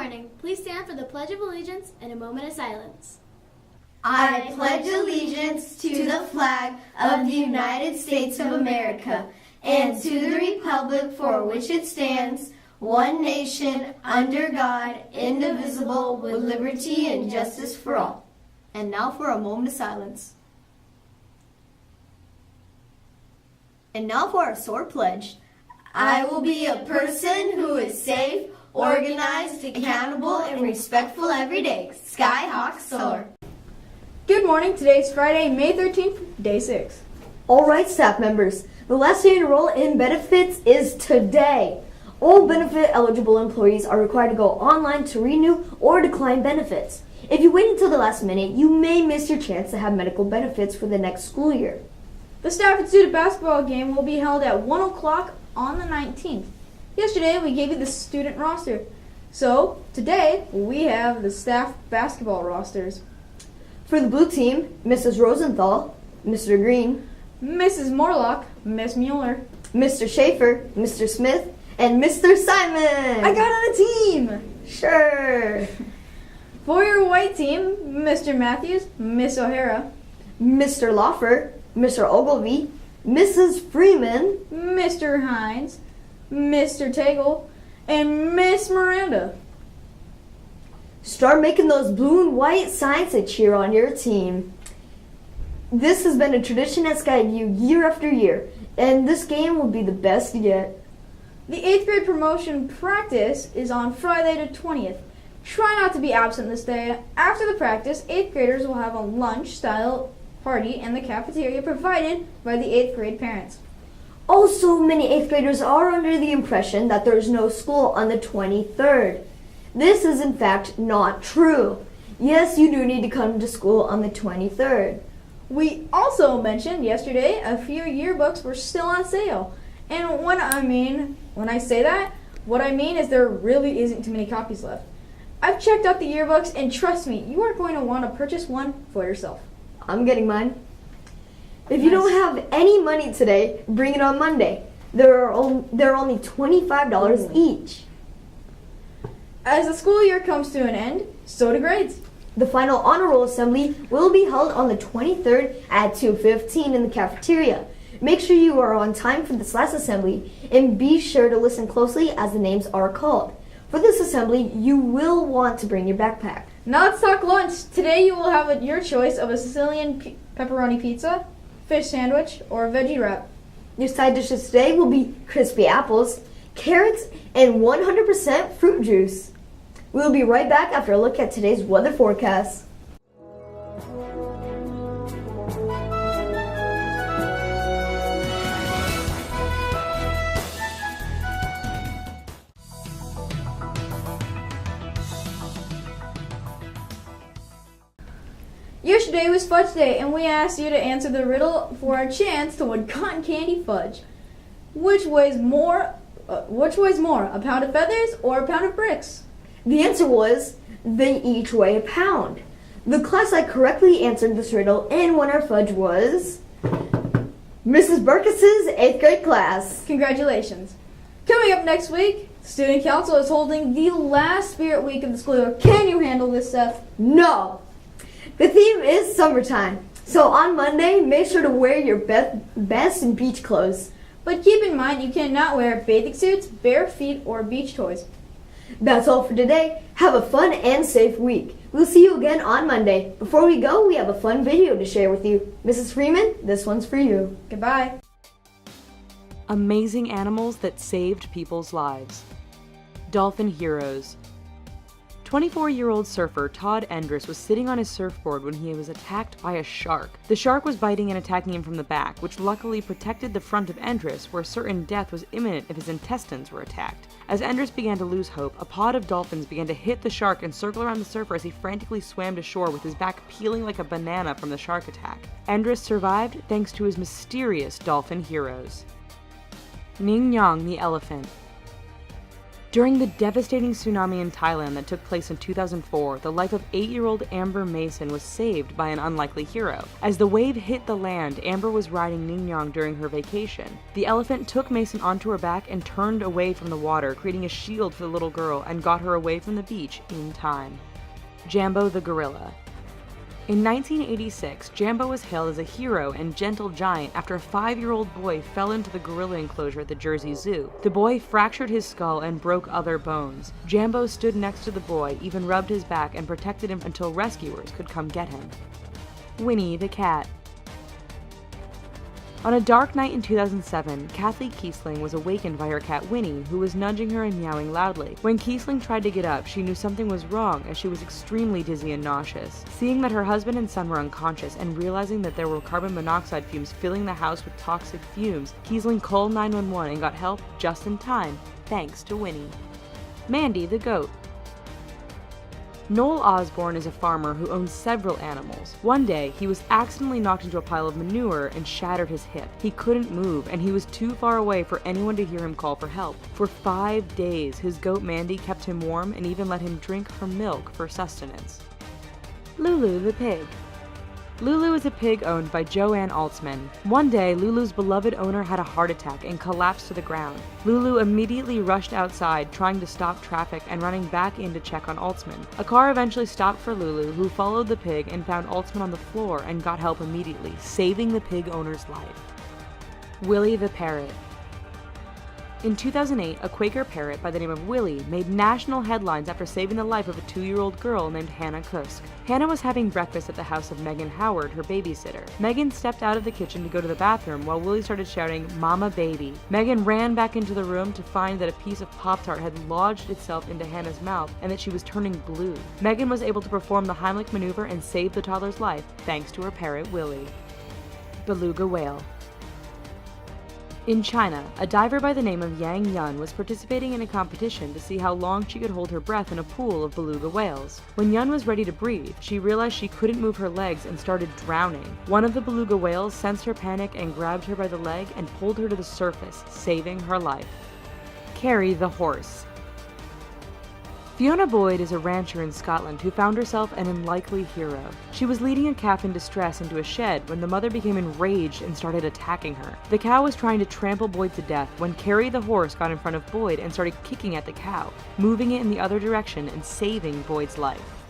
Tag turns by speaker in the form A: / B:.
A: morning. Please stand for the Pledge of Allegiance and a moment of silence.
B: I pledge allegiance to the flag of the United States of America and to the republic for which it stands, one nation, under God, indivisible, with liberty and justice for all.
C: And now for a moment of silence. And now for our sword pledge.
B: I will be a person who is safe, organized, accountable, and respectful every day. Skyhawk Soar.
D: Good morning. Today is Friday, May 13th, day 6.
C: All right, staff members. The last day to enroll in benefits is today. All benefit-eligible employees are required to go online to renew or decline benefits. If you wait until the last minute, you may miss your chance to have medical benefits for the next school year.
D: The staff and student basketball game will be held at 1 o'clock on the 19th. Yesterday, we gave you the student roster. So, today, we have the staff basketball rosters.
C: For the blue team, Mrs. Rosenthal, Mr. Green,
D: Mrs. Morlock, Miss Mueller.
C: Mr. Schaefer, Mr. Smith, and Mr. Simon.
D: I got on a team!
C: Sure.
D: For your white team, Mr. Matthews, Miss O'Hara,
C: Mr. Loffer, Mr. Ogilvy, Mrs. Freeman,
D: Mr. Hines, Mr. Tagle, and Miss Miranda.
C: Start making those blue and white signs to cheer on your team. This has been a tradition at Skyview year after year, and this game will be the best yet.
D: The 8th grade promotion practice is on Friday the 20th. Try not to be absent this day. After the practice, 8th graders will have a lunch-style party in the cafeteria provided by the 8th grade parents.
C: Also, many 8th graders are under the impression that there is no school on the 23rd. This is in fact not true. Yes, you do need to come to school on the 23rd.
D: We also mentioned yesterday a few yearbooks were still on sale. And when I say that, what I mean is there really isn't too many copies left. I've checked out the yearbooks and trust me, you are going to want to purchase one for yourself.
C: I'm getting mine. If you don't have any money today, bring it on Monday. They're only $25 each.
D: As the school year comes to an end, so do grades.
C: The final honor roll assembly will be held on the 23rd at 2:15 in the cafeteria. Make sure you are on time for this last assembly and be sure to listen closely as the names are called. For this assembly, you will want to bring your backpack.
D: Now let's talk lunch. Today you will have your choice of a Sicilian pepperoni pizza, fish sandwich, or a veggie wrap.
C: Your side dishes today will be crispy apples, carrots, and 100% fruit juice. We'll be right back after a look at today's weather forecast.
D: Yesterday was Fudge Day, and we asked you to answer the riddle for a chance to win cotton candy fudge. Which weighs more, a pound of feathers or a pound of bricks?
C: The answer was, they each weigh a pound. The class that correctly answered this riddle and won our fudge was Mrs. Burkess's 8th grade class.
D: Congratulations. Coming up next week, Student Council is holding the last Spirit Week of the school year. Can you handle this, Seth?
C: No. The theme is summertime. So on Monday, make sure to wear your best beach clothes.
D: But keep in mind you cannot wear bathing suits, bare feet, or beach toys.
C: That's all for today. Have a fun and safe week. We'll see you again on Monday. Before we go, we have a fun video to share with you. Mrs. Freeman, this one's for you.
D: Goodbye.
E: Amazing animals that saved people's lives. Dolphin heroes. 24-year-old surfer Todd Endress was sitting on his surfboard when he was attacked by a shark. The shark was biting and attacking him from the back, which luckily protected the front of Endress, where certain death was imminent if his intestines were attacked. As Endress began to lose hope, a pod of dolphins began to hit the shark and circle around the surfer as he frantically swam to shore with his back peeling like a banana from the shark attack. Endress survived thanks to his mysterious dolphin heroes. Ning Yang the elephant. During the devastating tsunami in Thailand that took place in 2004, the life of 8-year-old Amber Mason was saved by an unlikely hero. As the wave hit the land, Amber was riding Ningyong during her vacation. The elephant took Mason onto her back and turned away from the water, creating a shield for the little girl and got her away from the beach in time. Jambo the gorilla. In 1986, Jambo was hailed as a hero and gentle giant after a 5-year-old boy fell into the gorilla enclosure at the Jersey Zoo. The boy fractured his skull and broke other bones. Jambo stood next to the boy, even rubbed his back and protected him until rescuers could come get him. Winnie the cat. On a dark night in 2007, Kathleen Kiesling was awakened by her cat Winnie, who was nudging her and meowing loudly. When Kiesling tried to get up, she knew something was wrong as she was extremely dizzy and nauseous. Seeing that her husband and son were unconscious and realizing that there were carbon monoxide fumes filling the house with toxic fumes, Kiesling called 911 and got help just in time, thanks to Winnie. Mandy the goat. Noel Osborne is a farmer who owns several animals. One day, he was accidentally knocked into a pile of manure and shattered his hip. He couldn't move, and he was too far away for anyone to hear him call for help. For 5 days, his goat Mandy kept him warm and even let him drink her milk for sustenance. Lulu the pig. Lulu is a pig owned by Joanne Altsman. One day, Lulu's beloved owner had a heart attack and collapsed to the ground. Lulu immediately rushed outside, trying to stop traffic and running back in to check on Altsman. A car eventually stopped for Lulu, who followed the pig and found Altsman on the floor and got help immediately, saving the pig owner's life. Willie the parrot. In 2008, a Quaker parrot by the name of Willie made national headlines after saving the life of a 2-year-old girl named Hannah Kusk. Hannah was having breakfast at the house of Megan Howard, her babysitter. Megan stepped out of the kitchen to go to the bathroom while Willie started shouting, "Mama baby." Megan ran back into the room to find that a piece of Pop-Tart had lodged itself into Hannah's mouth and that she was turning blue. Megan was able to perform the Heimlich maneuver and save the toddler's life thanks to her parrot Willie. Beluga whale. In China, a diver by the name of Yang Yun was participating in a competition to see how long she could hold her breath in a pool of beluga whales. When Yun was ready to breathe, she realized she couldn't move her legs and started drowning. One of the beluga whales sensed her panic and grabbed her by the leg and pulled her to the surface, saving her life. Carrie the horse. Fiona Boyd is a rancher in Scotland who found herself an unlikely hero. She was leading a calf in distress into a shed when the mother became enraged and started attacking her. The cow was trying to trample Boyd to death when Carrie the horse got in front of Boyd and started kicking at the cow, moving it in the other direction and saving Boyd's life.